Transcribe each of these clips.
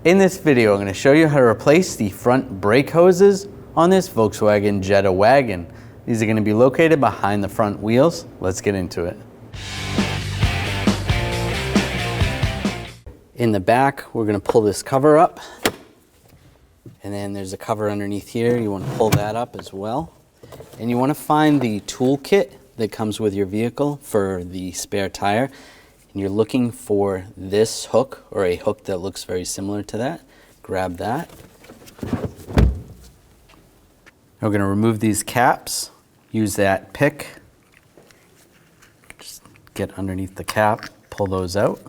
In this video, I'm going to show you how to replace the front brake hoses on this Volkswagen Jetta wagon. These are going to be located behind the front wheels. Let's get into it. In the back, we're going to pull this cover up. And then there's a cover underneath here. You want to pull that up as well. And you want to find the tool kit that comes with your vehicle for the spare tire. And you're looking for this hook or a hook that looks very similar to that. Grab that. We're going to remove these caps. Use that pick. Just get underneath the cap, pull those out.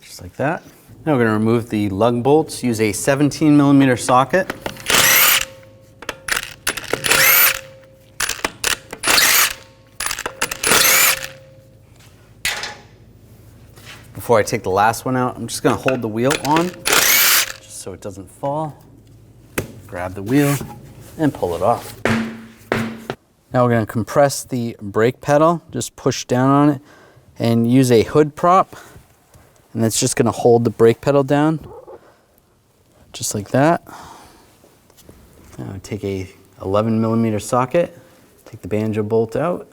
Just like that. Now we're going to remove the lug bolts. Use a 17mm socket. Before I take the last one out, I'm just going to hold the wheel on just so it doesn't fall. Grab the wheel and pull it off. Now we're going to compress the brake pedal. Just push down on it and use a hood prop. And that's just going to hold the brake pedal down, just like that. Now take a 11mm socket, take the banjo bolt out.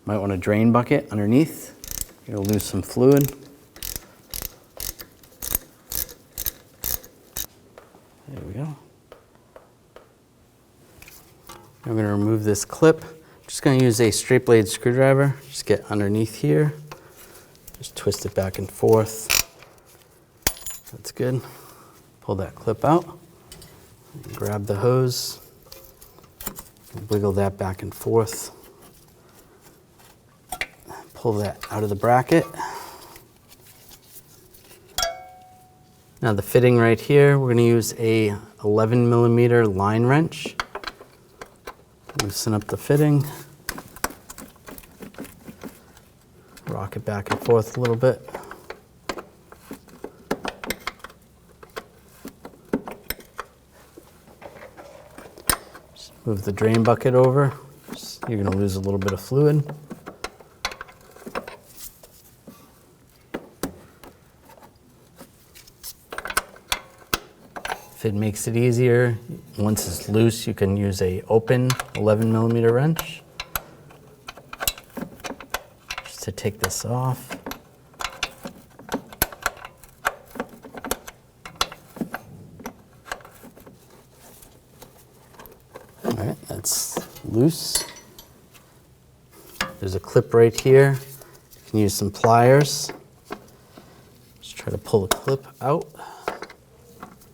Might want a drain bucket underneath. You'll lose some fluid. There we go. I'm going to remove this clip. Just going to use a straight blade screwdriver. Just get underneath here. Just twist it back and forth. That's good. Pull that clip out. Grab the hose. Wiggle that back and forth. Pull that out of the bracket. Now the fitting right here, we're going to use a 11mm line wrench. Loosen up the fitting. Rock it back and forth a little bit. Just move the drain bucket over. You're going to lose a little bit of fluid. If it makes it easier, once it's loose, you can use a open 11mm wrench. To take this off. All right, that's loose. There's a clip right here. You can use some pliers. Just try to pull the clip out.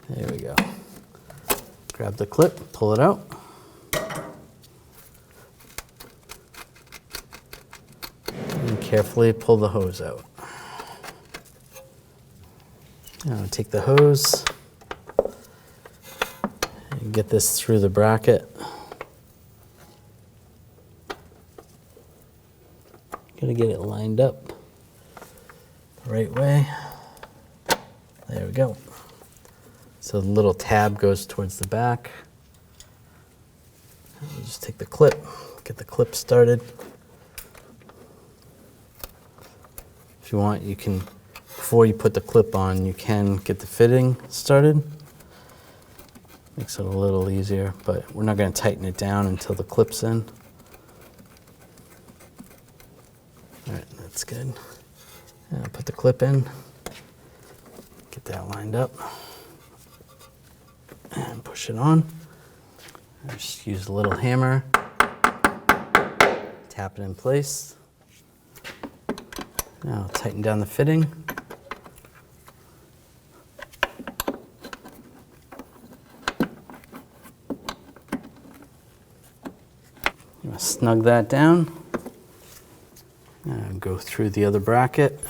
There we go. Grab the clip, pull it out. Carefully pull the hose out. Now take the hose and get this through the bracket. Gotta get it lined up the right way. There we go. So the little tab goes towards the back. We'll just take the clip, get the clip started. If you want, you can, before you put the clip on, you can get the fitting started. Makes it a little easier, but we're not going to tighten it down until the clip's in. All right, that's good. And I'll put the clip in, get that lined up, and push it on. Just use a little hammer, tap it in place. Now tighten down the fitting. You want to snug that down. And go through the other bracket.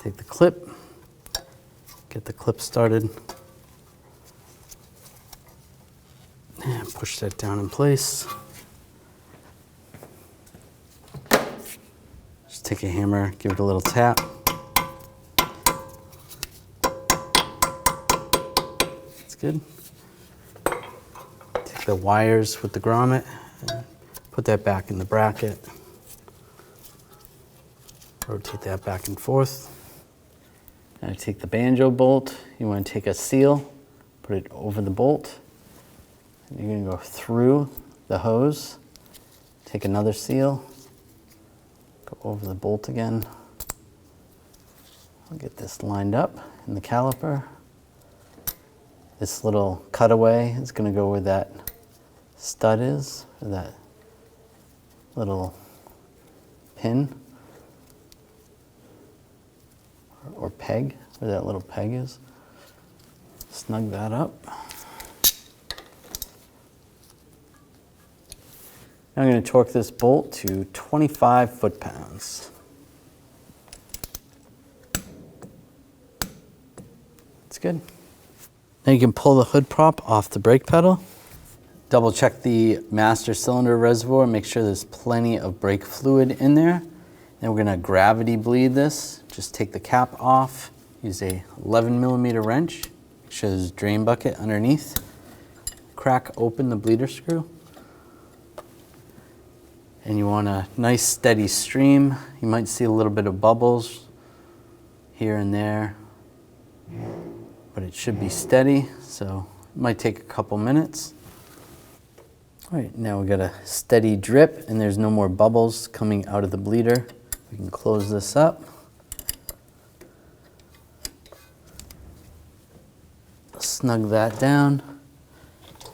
Take the clip, get the clip started. And push that down in place. Just take a hammer, give it a little tap. good. Take the wires with the grommet and put that back in the bracket. Rotate that back and forth. Now take the banjo bolt. You want to take a seal, put it over the bolt. And you're going to go through the hose. Take another seal, go over the bolt again. I'll get this lined up in the caliper. This little cutaway is going to go where that stud is, or that little pin or peg, where that little peg is. Snug that up. Now I'm going to torque this bolt to 25 foot-pounds. That's good. Now you can pull the hood prop off the brake pedal. Double check the master cylinder reservoir, make sure there's plenty of brake fluid in there. Then we're going to gravity bleed this. Just take the cap off, use a 11mm wrench, make sure there's a drain bucket underneath. Crack open the bleeder screw. And you want a nice steady stream. You might see a little bit of bubbles here and there, but it should be steady, so it might take a couple minutes. All right, now we got a steady drip and there's no more bubbles coming out of the bleeder. We can close this up. Snug that down,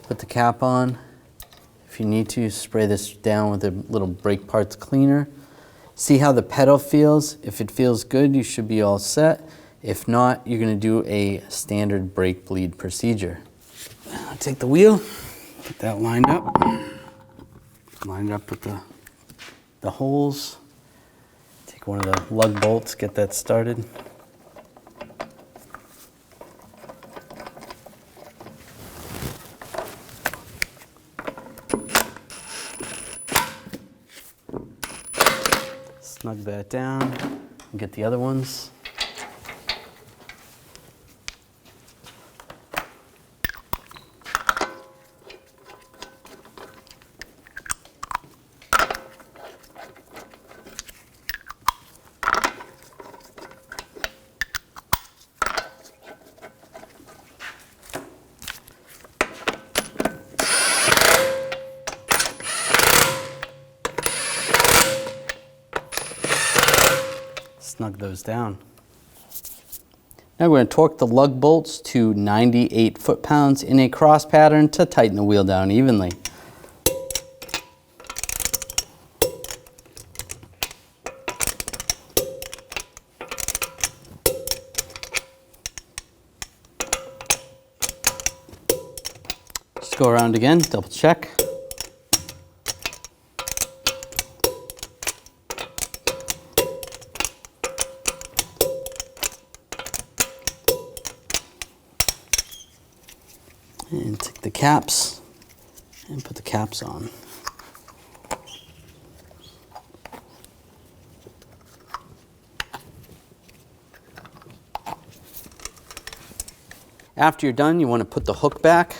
put the cap on. If you need to, spray this down with a little brake parts cleaner. See how the pedal feels. If it feels good, you should be all set. If not, you're going to do a standard brake bleed procedure. Take the wheel, get that lined up. Lined up with the holes. Take one of the lug bolts, get that started. Snug that down and get the other ones. Snug those down. Now we're going to torque the lug bolts to 98 foot-pounds in a cross pattern to tighten the wheel down evenly. Just go around again, double check. And take the caps and put the caps on. After you're done, you want to put the hook back.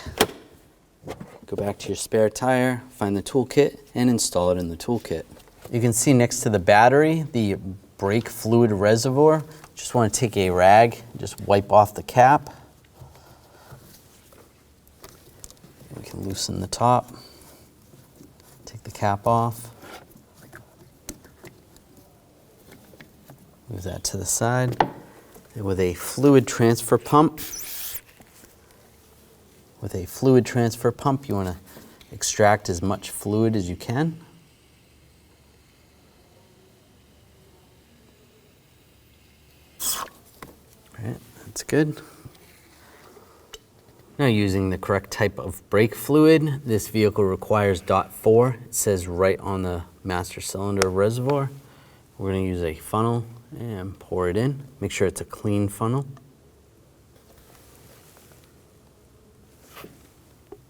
Go back to your spare tire, find the toolkit, and install it in the toolkit. You can see next to the battery, the brake fluid reservoir. Just want to take a rag, just wipe off the cap. We can loosen the top, take the cap off, move that to the side. And with a fluid transfer pump, you want to extract as much fluid as you can. All right, that's good. Now, using the correct type of brake fluid, this vehicle requires .4. It says right on the master cylinder reservoir. We're going to use a funnel and pour it in. Make sure it's a clean funnel.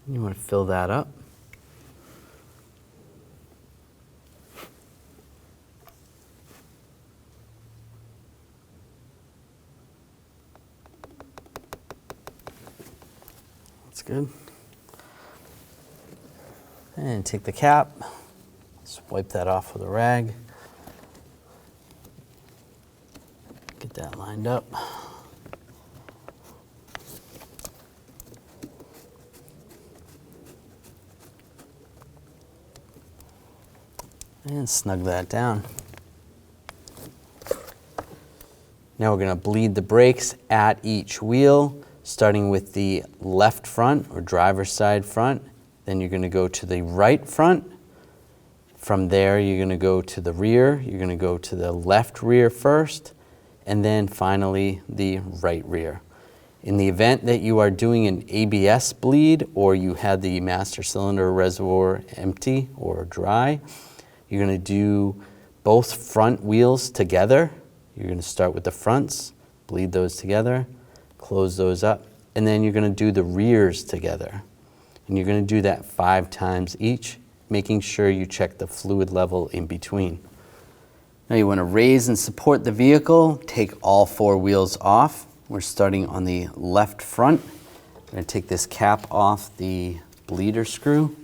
You want to fill that up. That's good. And take the cap, just wipe that off with a rag. Get that lined up. And snug that down. Now we're going to bleed the brakes at each wheel, starting with the left front or driver's side front. Then you're going to go to the right front. From there, you're going to go to the rear. You're going to go to the left rear first, and then finally the right rear. In the event that you are doing an ABS bleed or you had the master cylinder reservoir empty or dry, you're going to do both front wheels together. You're going to start with the fronts, bleed those together, close those up, and then you're going to do the rears together. And you're going to do that 5 times each, making sure you check the fluid level in between. Now you want to raise and support the vehicle, take all 4 wheels off. We're starting on the left front. I'm going to take this cap off the bleeder screw.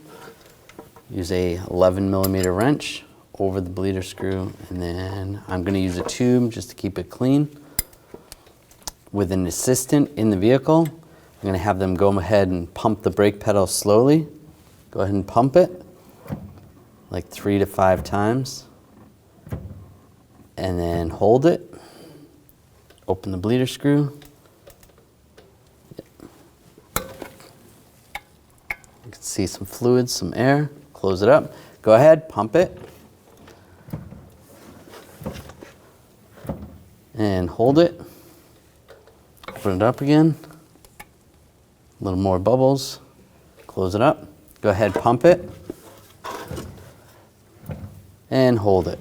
Use a 11mm wrench over the bleeder screw, and then I'm going to use a tube just to keep it clean. With an assistant in the vehicle, I'm going to have them go ahead and pump the brake pedal slowly. Go ahead and pump it like 3 to 5 times, and then hold it. Open the bleeder screw. You can see some fluid, some air. Close it up. Go ahead, pump it. And hold it. Open it up again. A little more bubbles. Close it up. Go ahead, pump it. And hold it.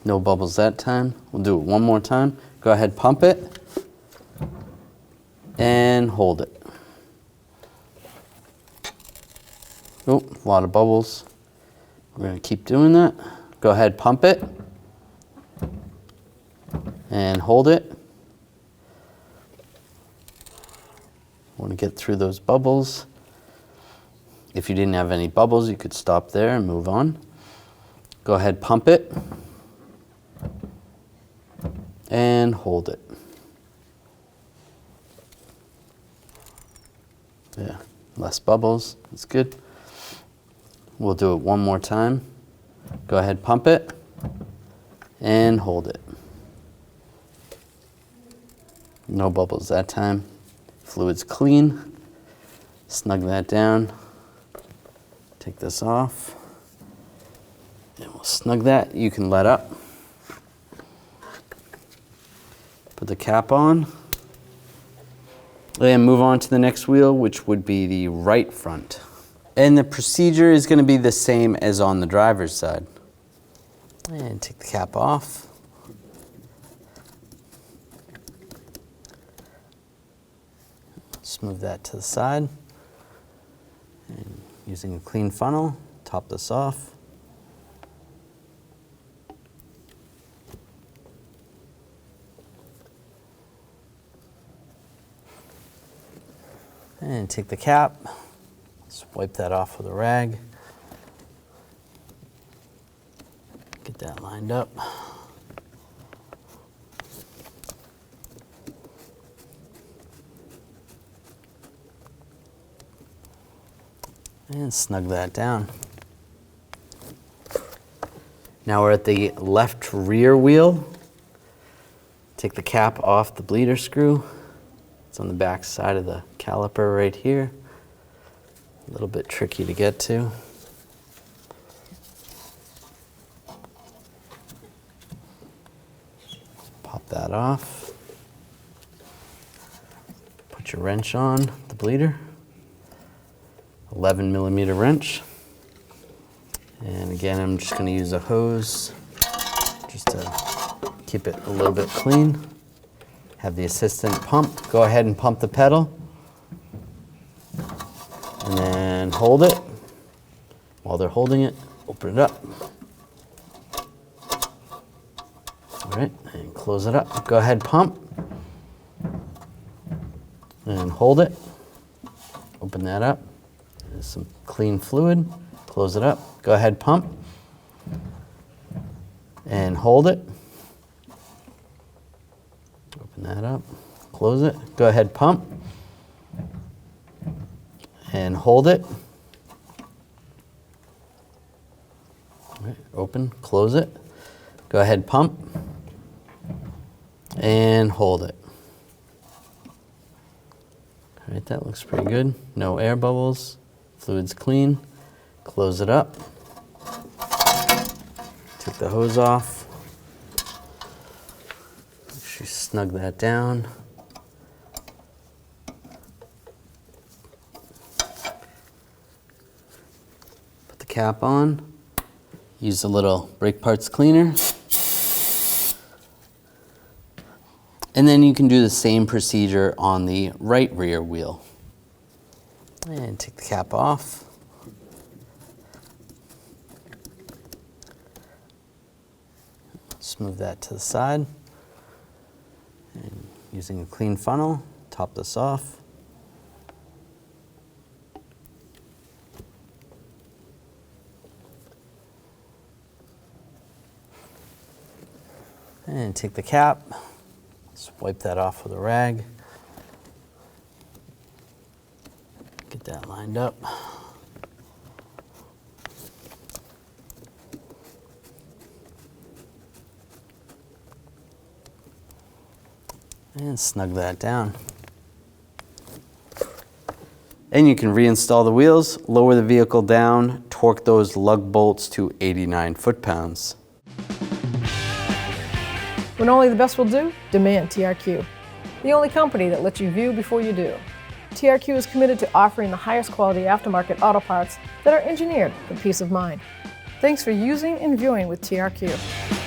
No bubbles that time. We'll do it one more time. Go ahead, pump it. And hold it. Oh, a lot of bubbles. We're going to keep doing that. Go ahead, pump it. And hold it. Want to get through those bubbles. If you didn't have any bubbles, you could stop there and move on. Go ahead, pump it. And hold it. Yeah, less bubbles. That's good. We'll do it one more time. Go ahead, pump it. And hold it. No bubbles that time. Fluid's clean. Snug that down. Take this off. And we'll snug that. You can let up. Put the cap on. And move on to the next wheel, which would be the right front. And the procedure is going to be the same as on the driver's side. And take the cap off. Just move that to the side. And using a clean funnel, top this off. And take the cap, just wipe that off with a rag. Get that lined up. And snug that down. Now we're at the left rear wheel. Take the cap off the bleeder screw. It's on the back side of the caliper right here. A little bit tricky to get to. Pop that off. Put your wrench on the bleeder. 11mm wrench. And again, I'm just going to use a hose just to keep it a little bit clean. Have the assistant pump. Go ahead and pump the pedal. And then hold it. While they're holding it, open it up. All right, and close it up. Go ahead, pump. and hold it. Open that up. There's some clean fluid. Close it up. Go ahead, pump. And hold it. Open that up. Close it. Go ahead, pump. And hold it. All right, open, close it. Go ahead, pump. And hold it. All right, that looks pretty good. No air bubbles. Fluid's clean. Close it up. Take the hose off. Make sure you snug that down. Put the cap on. Use a little brake parts cleaner. And then you can do the same procedure on the right rear wheel. And take the cap off. Just move that to the side. And using a clean funnel, top this off. And take the cap, just wipe that off with a rag. Get that lined up. And snug that down. And you can reinstall the wheels, lower the vehicle down, torque those lug bolts to 89 foot-pounds. When only the best will do, demand TRQ. The only company that lets you view before you do. TRQ is committed to offering the highest quality aftermarket auto parts that are engineered for peace of mind. Thanks for using and viewing with TRQ.